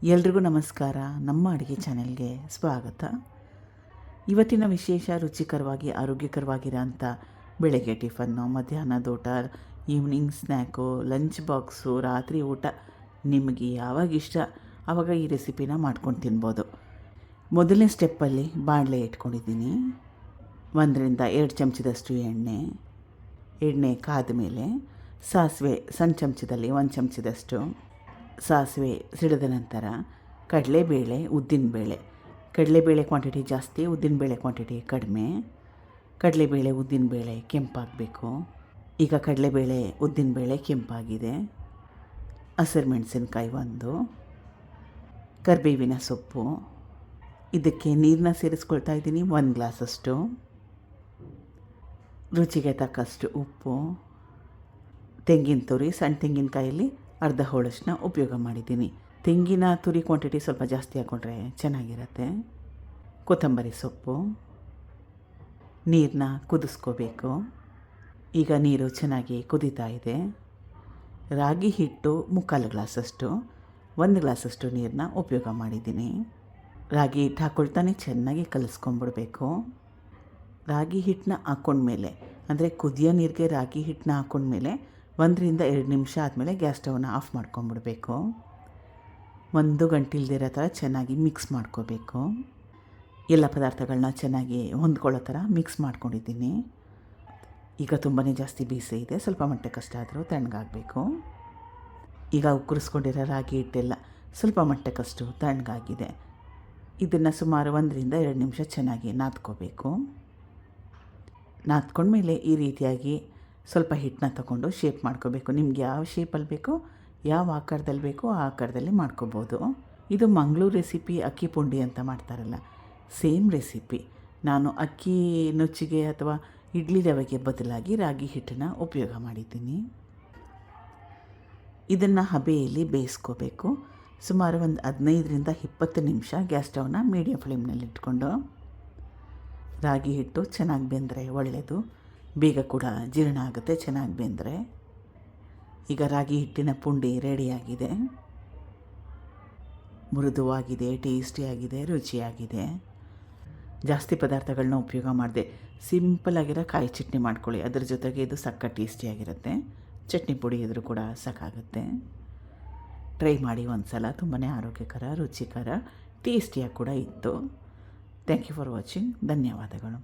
ಎಲ್ರಿಗೂ ನಮಸ್ಕಾರ. ನಮ್ಮ ಅಡುಗೆ ಚಾನೆಲ್ಗೆ ಸ್ವಾಗತ. ಇವತ್ತಿನ ವಿಶೇಷ ರುಚಿಕರವಾಗಿ ಆರೋಗ್ಯಕರವಾಗಿರೋಂಥ ಬೆಳಗ್ಗೆ ಟಿಫನ್ನು, ಮಧ್ಯಾಹ್ನದ ಊಟ, ಈವ್ನಿಂಗ್ ಸ್ನ್ಯಾಕು, ಲಂಚ್ ಬಾಕ್ಸು, ರಾತ್ರಿ ಊಟ ನಿಮಗೆ ಯಾವಾಗ ಇಷ್ಟ ಆವಾಗ ಈ ರೆಸಿಪಿನ ಮಾಡ್ಕೊಂಡು ತಿನ್ಬೋದು. ಮೊದಲನೇ ಸ್ಟೆಪ್ಪಲ್ಲಿ ಬಾಣಲೆ ಇಟ್ಕೊಂಡಿದ್ದೀನಿ. 1-2 ಚಮಚದಷ್ಟು ಎಣ್ಣೆ ಕಾದ ಮೇಲೆ ಸಾಸಿವೆ ಸಣ್ಣ ಚಮಚದಲ್ಲಿ 1 ಚಮಚದಷ್ಟು ಸಾಸಿವೆ ಸಿಡಿದ ನಂತರ ಕಡಲೆಬೇಳೆ, ಉದ್ದಿನಬೇಳೆ. ಕಡಲೆಬೇಳೆ ಕ್ವಾಂಟಿಟಿ ಜಾಸ್ತಿ, ಉದ್ದಿನಬೇಳೆ ಕ್ವಾಂಟಿಟಿ ಕಡಿಮೆ. ಕಡಲೆಬೇಳೆ, ಉದ್ದಿನಬೇಳೆ ಕೆಂಪಾಗಬೇಕು. ಈಗ ಕಡಲೆಬೇಳೆ, ಉದ್ದಿನಬೇಳೆ ಕೆಂಪಾಗಿದೆ. ಹಸಿರು ಮೆಣಸಿನ್ಕಾಯಿ 1, ಕರಿಬೇವಿನ ಸೊಪ್ಪು. ಇದಕ್ಕೆ ನೀರನ್ನ ಸೇರಿಸ್ಕೊಳ್ತಾ ಇದ್ದೀನಿ 1 ಗ್ಲಾಸಷ್ಟು. ರುಚಿಗೆ ತಕ್ಕಷ್ಟು ಉಪ್ಪು. ತೆಂಗಿನ ತುರಿ, ಸಣ್ಣ ತೆಂಗಿನಕಾಯಲ್ಲಿ ಅರ್ಧ ಹೋಳಷ್ಟನ್ನ ಉಪಯೋಗ ಮಾಡಿದ್ದೀನಿ. ತೆಂಗಿನ ತುರಿ ಕ್ವಾಂಟಿಟಿ ಸ್ವಲ್ಪ ಜಾಸ್ತಿ ಹಾಕ್ಕೊಂಡ್ರೆ ಚೆನ್ನಾಗಿರುತ್ತೆ. ಕೊತ್ತಂಬರಿ ಸೊಪ್ಪು. ನೀರನ್ನ ಕುದಿಸ್ಕೋಬೇಕು. ಈಗ ನೀರು ಚೆನ್ನಾಗಿ ಕುದೀತಾ ಇದೆ. ರಾಗಿ ಹಿಟ್ಟು 3/4 ಗ್ಲಾಸಷ್ಟು, 1 ಗ್ಲಾಸಷ್ಟು ನೀರನ್ನ ಉಪಯೋಗ ಮಾಡಿದ್ದೀನಿ. ರಾಗಿ ಹಿಟ್ಟು ಹಾಕ್ಕೊಳ್ತಾನೆ ಚೆನ್ನಾಗಿ ಕಲಿಸ್ಕೊಂಬಿಡ್ಬೇಕು. ರಾಗಿ ಹಿಟ್ಟನ್ನ ಹಾಕ್ಕೊಂಡ್ಮೇಲೆ, ಅಂದರೆ ಕುದಿಯೋ ನೀರಿಗೆ ರಾಗಿ ಹಿಟ್ಟನ್ನ ಹಾಕ್ಕೊಂಡ್ಮೇಲೆ 1-2 ನಿಮಿಷ ಆದಮೇಲೆ ಗ್ಯಾಸ್ ಸ್ಟವ್ನ ಆಫ್ ಮಾಡ್ಕೊಂಬಿಡ್ಬೇಕು. 1 ಗಂಟೆ ಇಲ್ದಿರೋ ಥರ ಚೆನ್ನಾಗಿ ಮಿಕ್ಸ್ ಮಾಡ್ಕೋಬೇಕು. ಎಲ್ಲ ಪದಾರ್ಥಗಳನ್ನ ಚೆನ್ನಾಗಿ ಹೊಂದ್ಕೊಳ್ಳೋ ಥರ ಮಿಕ್ಸ್ ಮಾಡ್ಕೊಂಡಿದ್ದೀನಿ. ಈಗ ತುಂಬಾ ಜಾಸ್ತಿ ಬಿಸಿ ಇದೆ, ಸ್ವಲ್ಪ ಮಟ್ಟಕ್ಕಷ್ಟೇ ಆದರೂ ತಣ್ಣಗಾಗಬೇಕು. ಈಗ ಉಕ್ಕರಿಸ್ಕೊಂಡಿರೋ ರಾಗಿ ಹಿಟ್ಟೆಲ್ಲ ಸ್ವಲ್ಪ ಮಟ್ಟಕ್ಕಷ್ಟು ತಣ್ಣಗಾಗಿದೆ. ಇದನ್ನು ಸುಮಾರು 1-2 ನಿಮಿಷ ಚೆನ್ನಾಗಿ ನಾದ್ಕೋಬೇಕು. ನಾದ್ಕೊಂಡ್ಮೇಲೆ ಈ ರೀತಿಯಾಗಿ ಸ್ವಲ್ಪ ಹಿಟ್ಟನ್ನ ತಗೊಂಡು ಶೇಪ್ ಮಾಡ್ಕೋಬೇಕು. ನಿಮ್ಗೆ ಯಾವ ಶೇಪಲ್ಲಿ ಬೇಕೋ, ಯಾವ ಆಕಾರದಲ್ಲಿ ಬೇಕೋ ಆ ಆಕಾರದಲ್ಲಿ ಮಾಡ್ಕೋಬೋದು. ಇದು ಮಂಗಳೂರು ರೆಸಿಪಿ, ಅಕ್ಕಿ ಪುಂಡಿ ಅಂತ ಮಾಡ್ತಾರಲ್ಲ, ಸೇಮ್ ರೆಸಿಪಿ. ನಾನು ಅಕ್ಕಿ ನುಚ್ಚಿಗೆ ಅಥವಾ ಇಡ್ಲಿ ರವೆಗೆ ಬದಲಾಗಿ ರಾಗಿ ಹಿಟ್ಟನ್ನು ಉಪಯೋಗ ಮಾಡಿದ್ದೀನಿ. ಇದನ್ನು ಹಬೆಯಲ್ಲಿ ಬೇಯಿಸ್ಕೋಬೇಕು. ಸುಮಾರು 15-20 ನಿಮಿಷ ಗ್ಯಾಸ್ ಸ್ಟವ್ನ ಮೀಡಿಯಮ್ ಫ್ಲೇಮ್ನಲ್ಲಿ ಇಟ್ಕೊಂಡು. ರಾಗಿ ಹಿಟ್ಟು ಚೆನ್ನಾಗಿ ಬೆಂದರೆ ಒಳ್ಳೆಯದು, ಬೇಗ ಕೂಡ ಜೀರ್ಣ ಆಗುತ್ತೆ ಚೆನ್ನಾಗಿ ಬೆಂದರೆ. ಈಗ ರಾಗಿ ಹಿಟ್ಟಿನ ಪುಂಡಿ ರೆಡಿಯಾಗಿದೆ. ಮೃದುವಾಗಿದೆ, ಟೇಸ್ಟಿಯಾಗಿದೆ, ರುಚಿಯಾಗಿದೆ. ಜಾಸ್ತಿ ಪದಾರ್ಥಗಳನ್ನ ಉಪಯೋಗ ಮಾಡಿದೆ. ಸಿಂಪಲ್ಲಾಗಿರೋ ಕಾಯಿ ಚಟ್ನಿ ಮಾಡ್ಕೊಳ್ಳಿ, ಅದ್ರ ಜೊತೆಗೆ ಇದು ಸಕ್ಕ ಟೇಸ್ಟಿಯಾಗಿರುತ್ತೆ. ಚಟ್ನಿ ಪುಡಿ ಇದ್ರೂ ಕೂಡ ಸಾಕಾಗುತ್ತೆ. ಟ್ರೈ ಮಾಡಿ ಒಂದು ಸಲ. ತುಂಬಾ ಆರೋಗ್ಯಕರ, ರುಚಿಕರ, ಟೇಸ್ಟಿಯಾಗಿ ಕೂಡ ಇತ್ತು. Thank you for watching. ಧನ್ಯವಾದಗಳು.